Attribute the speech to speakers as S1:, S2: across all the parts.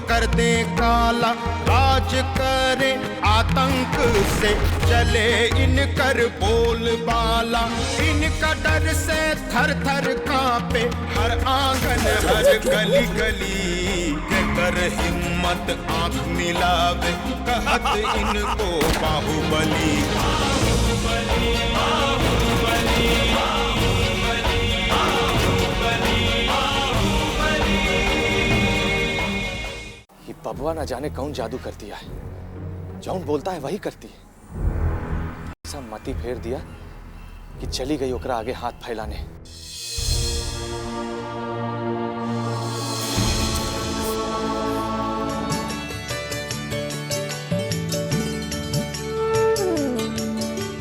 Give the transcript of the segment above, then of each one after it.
S1: कर दे काला, राज करे आतंक से चले इनकर बोलबाला। इनका डर से थर थर कांपे हर आंगन हर गली गली। कर हिम्मत आंख मिलावे कहत इनको बाहुबली।
S2: ये बबुआ ना जाने कौन जादू कर दिया है, जौन बोलता है वही करती है। ऐसा मती फेर दिया कि चली गई ओकरा आगे हाथ फैलाने।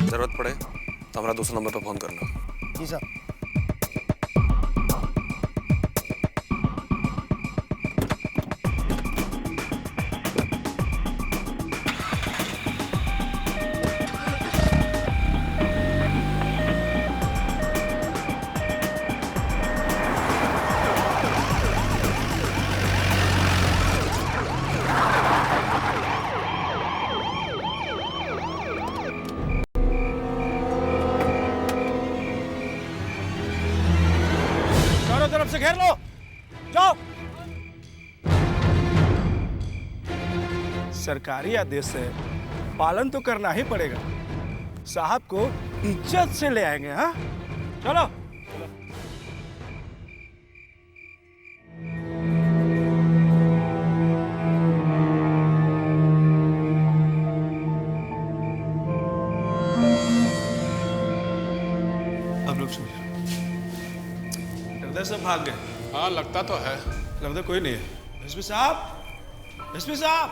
S3: जरूरत पड़े तो हमारा दूसरा नंबर पर फोन करना।
S4: जी सर।
S5: तरफ से घेर लो, जाओ। सरकारी आदेश है, पालन तो करना ही पड़ेगा। साहब को इज्जत से ले आएंगे। हाँ, चलो। अब लोग सुनिए, सब भाग गए।
S3: हाँ, लगता तो है।
S5: लगता कोई नहीं है। एसपी साहब, एसपी साहब,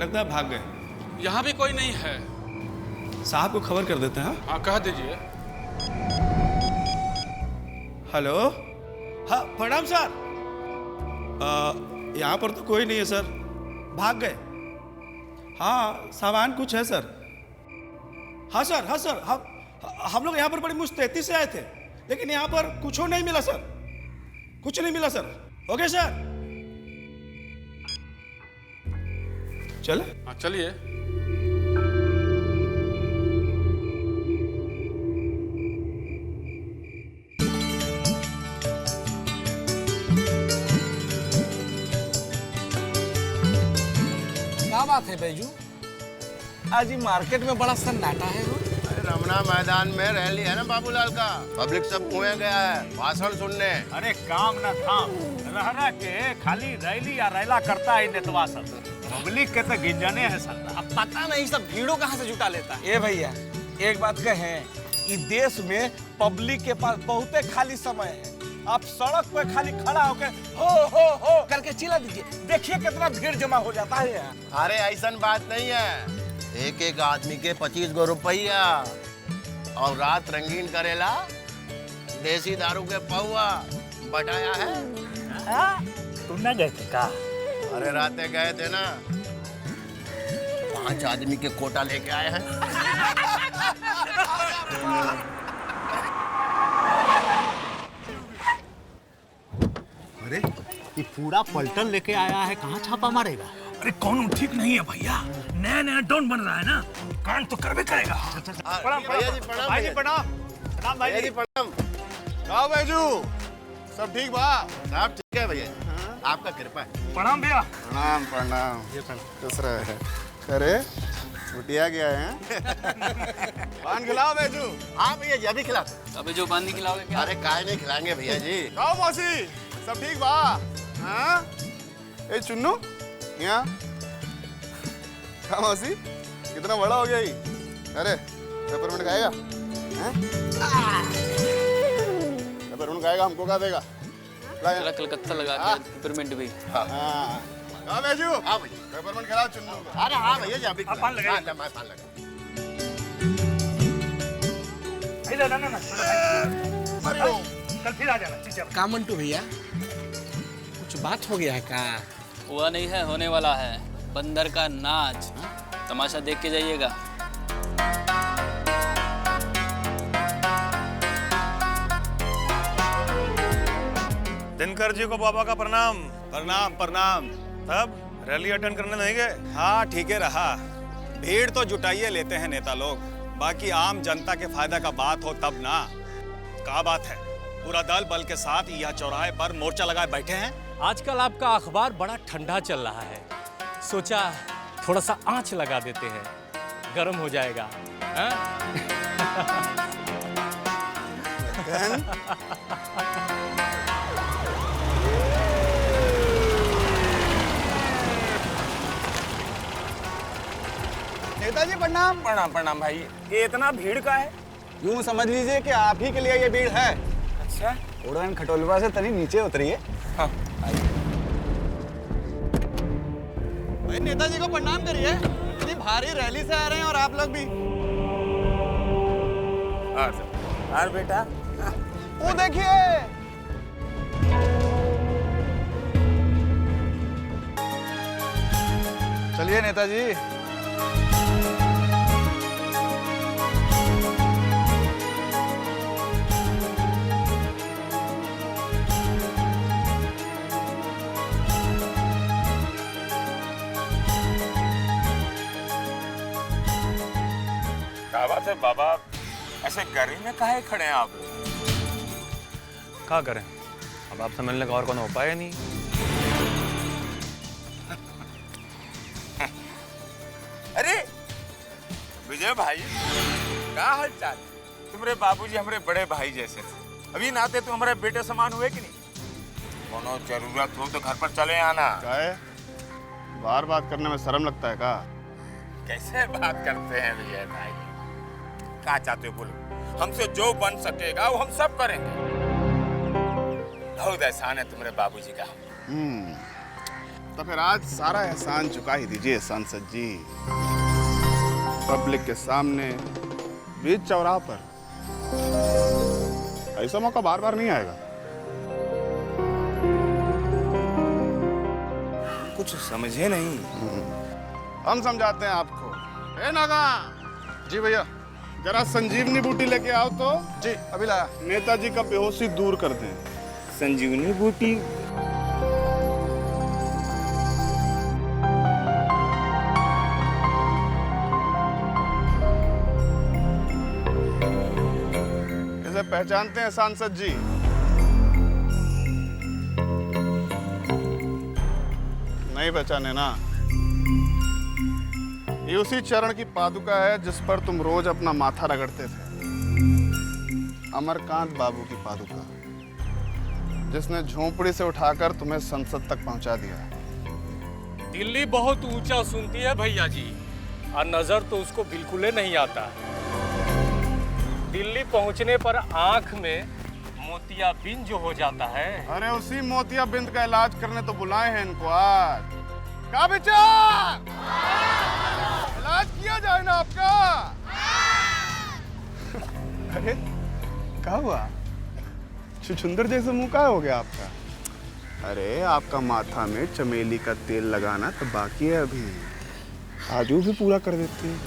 S5: लगता है भाग गए।
S3: यहाँ भी कोई नहीं है।
S5: साहब को खबर कर देते हैं।
S3: हाँ, कह दीजिए।
S5: हेलो, हाँ प्रणाम सर। यहाँ पर तो कोई नहीं है सर, भाग गए। हाँ, सामान कुछ है सर। हाँ सर, हाँ सर, हम लोग यहाँ पर बड़ी मुस्तैदी से आए थे, लेकिन यहाँ पर कुछ नहीं मिला सर, कुछ नहीं मिला सर। ओके सर, चले?
S3: हाँ, चलिए।
S6: क्या बात है बैजू, आज ही मार्केट में बड़ा सन्नाटा है।
S7: रमना मैदान में रैली है ना बाबूलाल का, पब्लिक सब कुएं गया है भाषण सुनने।
S8: अरे काम न थाम रह के खाली रैली या रैला करता है नेतवा सब, पब्लिक के तो गिंजने है सब।
S6: अब पता नहीं सब भीड़ों कहाँ से जुटा लेता है। ए भैया, एक बात कहें, इस देश में पब्लिक के पास बहुते खाली समय है। आप सड़क पे खाली खड़ा होकर हो करके चिल्ला दीजिए, देखिए कितना भीड़ जमा हो जाता है यहाँ।
S7: अरे ऐसा बात नहीं है, एक एक आदमी के 25 गो रुपया और रात रंगीन करेला देसी दारू के पौआ बटाया है।
S8: तुम न गए थे का?
S7: अरे राते गए थे ना, 5 आदमी के कोटा लेके आए हैं।
S8: अरे ये पूरा पलटन लेके आया है, कहाँ छापा मारेगा? अरे कौन ठीक नहीं है भैया, नया नया डॉन बन रहा है ना, कांड तो करबे करेगा।
S7: प्रणाम भैया जी, प्रणाम भाई जी, प्रणाम प्रणाम भाई जी, प्रणाम।
S3: आओ बैजू, सब ठीक बा?
S7: सब ठीक है भैया, आपका कृपा है।
S8: प्रणाम भैया।
S3: प्रणाम प्रणाम। दूसरा है। अरे उटिया गया है। पान खिलाओ बैजू।
S7: हाँ भैया जी, अभी खिला।
S6: अबे जो पान नहीं खिलाओगे क्या?
S7: अरे काय नहीं खिलाएंगे भैया जी।
S3: आओ मौसी, सब ठीक बा? हाँ? ए चुन्नू, यहाँ मौसी, कितना बड़ा हो गया ही। अरे पेपरमेंट खाएगा? पेपरमेंट खाएगा, हमको क्या देगा?
S6: कलकत्ता लगा के पेपरमेंट भी।
S3: हाँ बैजू,
S7: हाँ भैया,
S3: पेपरमेंट खिलाओ चुन्नू को।
S7: अरे हाँ भैया जी, अभी
S8: पान लगा।
S7: हाँ, मैं पान लगा।
S8: कल फिर आ जाना, ठीक है।
S6: का मंटू भैया, कुछ बात हो गया है का?
S9: हुआ नहीं है, होने वाला है। बंदर का नाच, तमाशा देख के जाइएगा।
S4: दिनकर जी को बाबा का प्रणाम।
S5: प्रणाम प्रणाम।
S4: तब रैली अटेंड करने नहीं गए?
S5: हाँ ठीक है रहा। भीड़ तो जुटाइए लेते हैं नेता लोग, बाकी आम जनता के फायदा का बात हो तब ना। क्या बात है, पूरा दल बल के साथ यह चौराहे पर मोर्चा लगाए बैठे हैं।
S10: आजकल आपका अखबार बड़ा ठंडा चल रहा है, सोचा थोड़ा सा आंच लगा देते हैं, गर्म हो जाएगा।
S3: नेताजी प्रणाम।
S6: प्रणाम प्रणाम भाई। ये इतना भीड़ का है?
S3: यूं समझ लीजिए कि आप ही के लिए ये भीड़ है।
S6: अच्छा,
S3: उड़न खटोलवा से तनी नीचे उतरिए।
S6: हाँ।
S3: भाई नेताजी को प्रणाम करिए, इतनी भारी रैली से आ रहे हैं और आप लोग भी।
S6: और बेटा
S3: वो देखिए, चलिए नेताजी।
S6: क्या बात है बाबा, ऐसे गर्मी में काहे खड़े हैं आप?
S4: क्या करें, अब आपसे मिलने का और कौन उपाय नहीं।
S6: अरे विजय भाई, क्या हाल चाल? तुम्हारे बाबूजी हमारे बड़े भाई जैसे थे, अभी नाते तुम हमारे बेटे समान हुए कि नहीं? कोनो जरूरत हो तो घर पर चले आना।
S3: क्या है, बार बात करने में शर्म लगता है का?
S6: कैसे बात करते हैं विजय भाई, क्या चाहते हो बोलो? हमसे जो बन सकेगा वो हम सब करेंगे। बहुत एहसान है तुम्हारे बाबूजी का।
S3: तो फिर आज सारा एहसान चुका ही दीजिए सांसद जी। पब्लिक के सामने, बीच चौराहे पर। ऐसा मौका बार बार नहीं आएगा।
S6: कुछ समझे नहीं।
S3: हम समझाते हैं आपको। ए नागा। जी भैया। जरा संजीवनी बूटी लेके आओ तो। जी अभी लाया। नेताजी का बेहोशी दूर कर दें।
S6: संजीवनी बूटी?
S3: इसे पहचानते हैं सांसद जी? नहीं पहचाने ना? ये उसी चरण की पादुका है जिस पर तुम रोज अपना माथा रगड़ते थे। अमरकांत बाबू की पादुका, जिसने झोंपड़ी से उठाकर तुम्हें संसद तक पहुंचा दिया।
S10: दिल्ली बहुत ऊंचा सुनती है भैया जी, और नजर तो उसको बिल्कुल ही नहीं आता। दिल्ली पहुंचने पर आंख में मोतियाबिंद जो हो जाता है।
S3: अरे उसी मोतियाबिंद का इलाज करने तो बुलाए हैं इनको आज। क्या विचार? इलाज किया जाए ना आपका। अरे क्या हुआ? छुछुंदर जैसे मुंह का हो गया आपका? अरे आपका माथा में चमेली का तेल लगाना तो बाकी है अभी, आज वो भी पूरा कर देते हैं।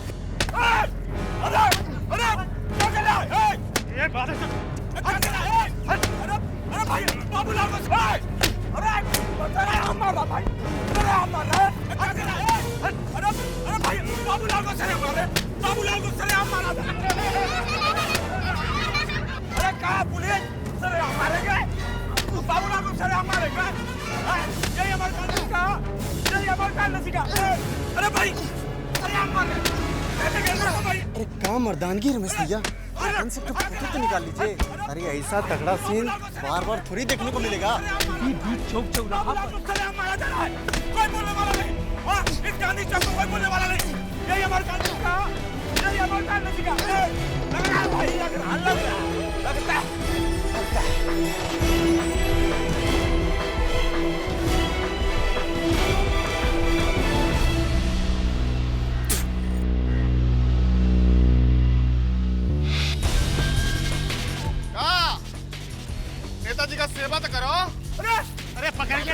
S11: अरे क्या मर्दानगी रमेश भैया, फोटो तो निकाल लीजिए। अरे ऐसा तगड़ा सीन बार बार थोड़ी देखने को मिलेगा।
S10: चौक चौराहा पर
S6: कोई बोलने वाला नहीं, इस गांधी चौक को कोई बोलने वाला नहीं। यही हमारे गांधी का, यही हमारे गांधी का। लग रहा है भाई, लग रहा है, लगता है।
S3: नेताजी का सेवा तो करो। अरे अरे पकड़ के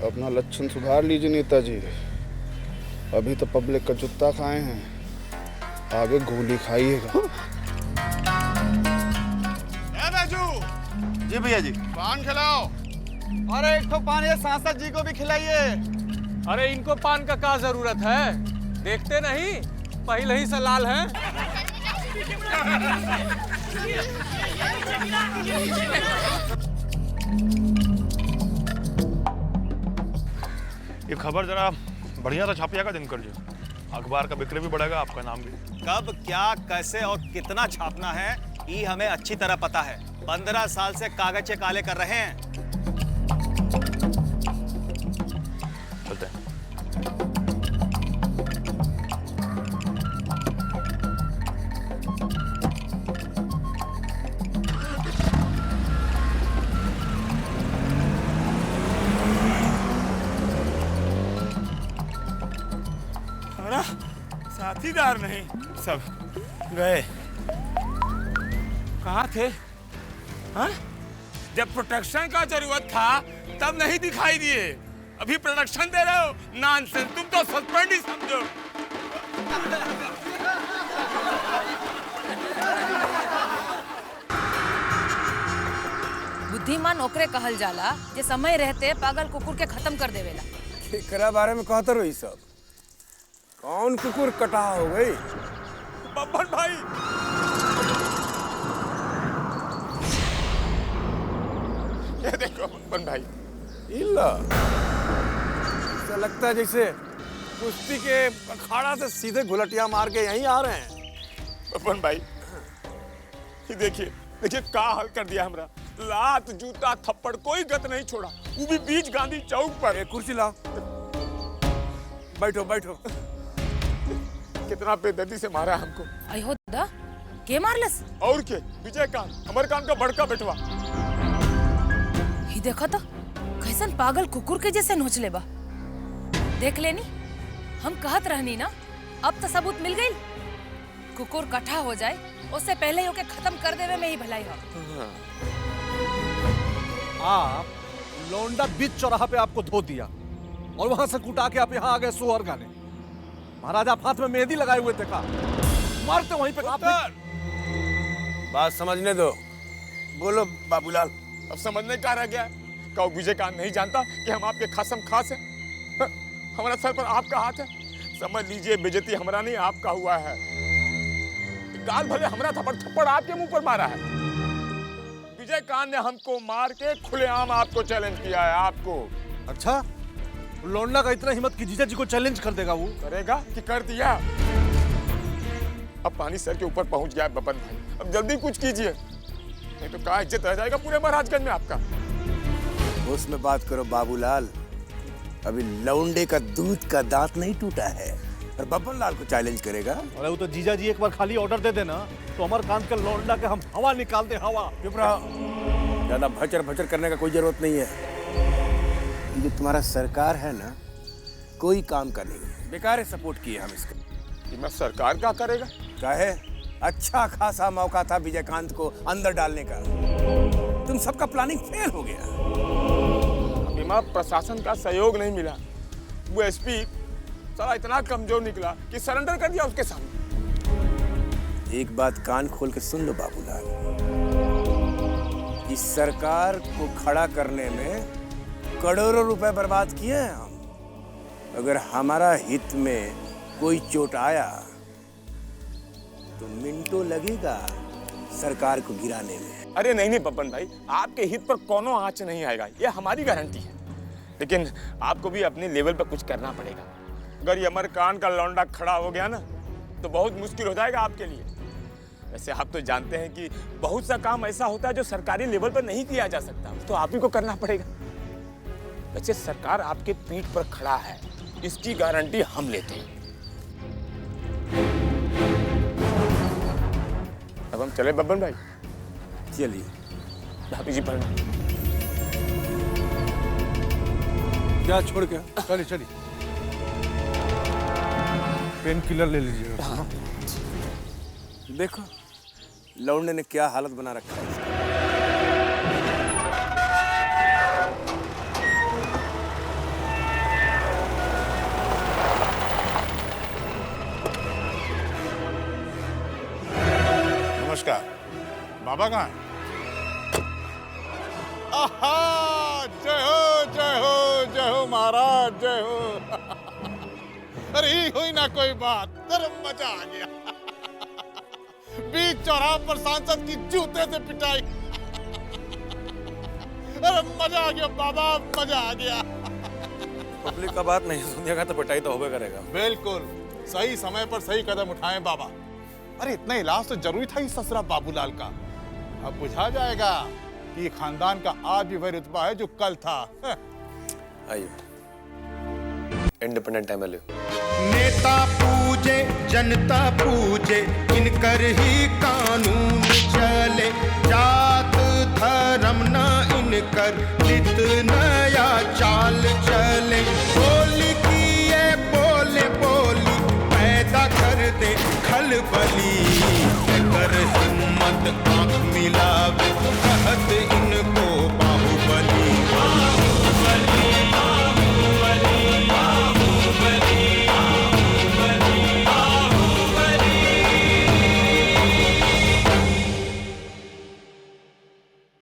S3: अपना लक्षण सुधार लीजिए नेताजी। अभी तो पब्लिक का जूता खाए हैं, आगे गोली खाइएगा।
S7: जी भैया जी।
S3: पान खिलाओ।
S11: अरे एक तो पान ये सांसद जी को भी खिलाइए।
S10: अरे इनको पान का क्या जरूरत है, देखते नहीं पहले ही से लाल हैं।
S4: ये खबर जरा बढ़िया सा छापिएगा दिनकर जी, अखबार का बिक्री भी बढ़ेगा, आपका नाम भी।
S8: कब, क्या, कैसे और कितना छापना है ये हमें अच्छी तरह पता है। 15 साल से कागज काले कर रहे हैं।
S4: चलते हैं।
S5: साथीदार नहीं, सब गए।
S6: कहाँ थे? हाँ? जब प्रोटेक्शन का जरूरत था तब नहीं दिखाई दिए, अभी प्रोटेक्शन दे रहे हो? नॉनसेंस, तुम तो सस्पेंड ही समझो।
S12: बुद्धिमान ओकरे कहल जाला जे समय रहते पागल कुकुर के खत्म कर देवेला।
S7: एकरा बारे में कहते रहो सब। कौन कुकुर कटा हो गई?
S6: बब्बन भाई। ये देखो बब्बन भाई।
S7: इल्ला। ऐसा लगता है जैसे कुश्ती के अखाड़ा से सीधे घुलटिया मार के यहीं आ रहे हैं।
S6: बब्बन भाई, ये देखिए देखिए क्या हाल कर दिया हमरा। लात, जूता, थप्पड़ कोई गत नहीं छोड़ा, वो भी बीच गांधी चौक पर।
S7: एक कुर्सी लाओ। बैठो बैठो।
S6: कितना बेदर्दी से मारा हमको।
S12: अयो दा, के मारलस?
S6: और के? विजयकांत, अमरकांत का बड़का बेटवा।
S12: ही देखा तो कैसन पागल कुकुर के जैसे नोच ले बा। देख लेनी, हम कहत रहनी ना, अब तो सबूत मिल गई। कुकुर कट्ठा हो जाए उससे पहले ही ओके खत्म कर देवे में ही भलाई हो।
S8: आप लौंडा बीच चौराहा पे आपको धो दिया और वहां से कुटा के आप यहाँ आ गए सोहर गाने। महाराज आप हाथ में मेहंदी लगाए हुए थे, का मारते वहीं पे आप।
S7: बात समझने दो। बोलो बाबूलाल।
S6: अब समझने का रह गया है? क्या विजयकांत नहीं जानता कि हम आपके खासम खास हैं? हमारा सर पर आपका हाथ है। समझ लीजिए बेइज्जती हमारा नहीं आपका हुआ है। गाल भले हमारा थप्पड़ आपके मुंह पर मारा है। विजयकांत ने हमको मार के खुलेआम आपको चैलेंज किया है। आपको।
S8: अच्छा, लौंडा का इतना हिम्मत कि जीजा जी को चैलेंज कर देगा? वो
S6: करेगा कि कर दिया? अब पानी सर के ऊपर पहुंच गया है बब्बन भाई, अब जल्दी कुछ कीजिए, नहीं तो क्या इज्जत रह जाएगा पूरे महाराजगंज में आपका।
S7: उसमें बात करो बाबूलाल। अभी लौंडे का दूध का दांत नहीं टूटा है और बब्बन लाल को चैलेंज करेगा।
S8: अरे वो तो जीजा जी एक बार खाली ऑर्डर दे देना तो अमरकांत के लौंडा के हम हवा निकाल दे। हवा।
S7: चुप रहो, ज्यादा भचर भचर करने का कोई जरूरत नहीं है। ये जो तुम्हारा सरकार है ना, कोई काम का नहीं, बेकार सपोर्ट किए हम इसका।
S6: ये मैं सरकार क्या करेगा?
S7: काहे? अच्छा खासा मौका था विजयकांत को अंदर डालने का, तुम सबका प्लानिंग फेल हो गया।
S6: बीमा प्रशासन का सहयोग नहीं मिला। वो एसपी साला इतना कमजोर निकला कि सरेंडर कर दिया उसके सामने।
S7: एक बात कान खोल के सुन लो बाबूलाल, इस सरकार को खड़ा करने में करोड़ों रुपए बर्बाद किए हैं हम। अगर हमारा हित में कोई चोट आया तो मिनटों लगेगा सरकार को गिराने में।
S6: अरे नहीं नहीं बब्बन भाई, आपके हित पर कोनो आंच नहीं आएगा, ये हमारी गारंटी है। लेकिन आपको भी अपने लेवल पर कुछ करना पड़ेगा। अगर ये अमरकांत का लौंडा खड़ा हो गया ना तो बहुत मुश्किल हो जाएगा आपके लिए। वैसे आप तो जानते हैं कि बहुत सा काम ऐसा होता है जो सरकारी लेवल पर नहीं किया जा सकता, तो आप ही को करना पड़ेगा।
S7: वैसे सरकार आपके पीठ पर खड़ा है, इसकी गारंटी हम लेते हैं। अब हम चले बब्बन भाई? चलिए। भाभी जी प्रणाम।
S3: क्या छोड़ के? चलिए चलिए, पेन किलर ले लीजिएगा।
S7: हाँ। देखो लौंडे ने क्या हालत बना रखा है इसका।
S4: नमस्कार। बाबा कहाँ?
S13: जय हो जय हो जय हो महाराज, जय हो। अरे हुई ना कोई बात, धर्म मजा आ गया। बीच चौराहा पर सांसद की जूते से पिटाई। अरे मजा आ गया बाबा, मजा आ गया।
S6: पब्लिक का बात नहीं सुनिएगा तो पिटाई तो होबे करेगा।
S13: बिल्कुल सही समय पर सही कदम उठाएं बाबा। अरे इतना इलाज तो जरूरी था इस ससुरा बाबूलाल का। अब बुझा जाएगा कि खानदान का आज भी वही रुतबा है जो कल था।
S2: आइए, इंडिपेंडेंट एमएलए।
S1: नेता पूजे जनता पूजे, इनकर ही कानून चले। जात धर्म न इनकर, नित नया चाल चले। बोली की ये बोले बोली, पैदा कर दे खलबली। कर हिम्मत आंख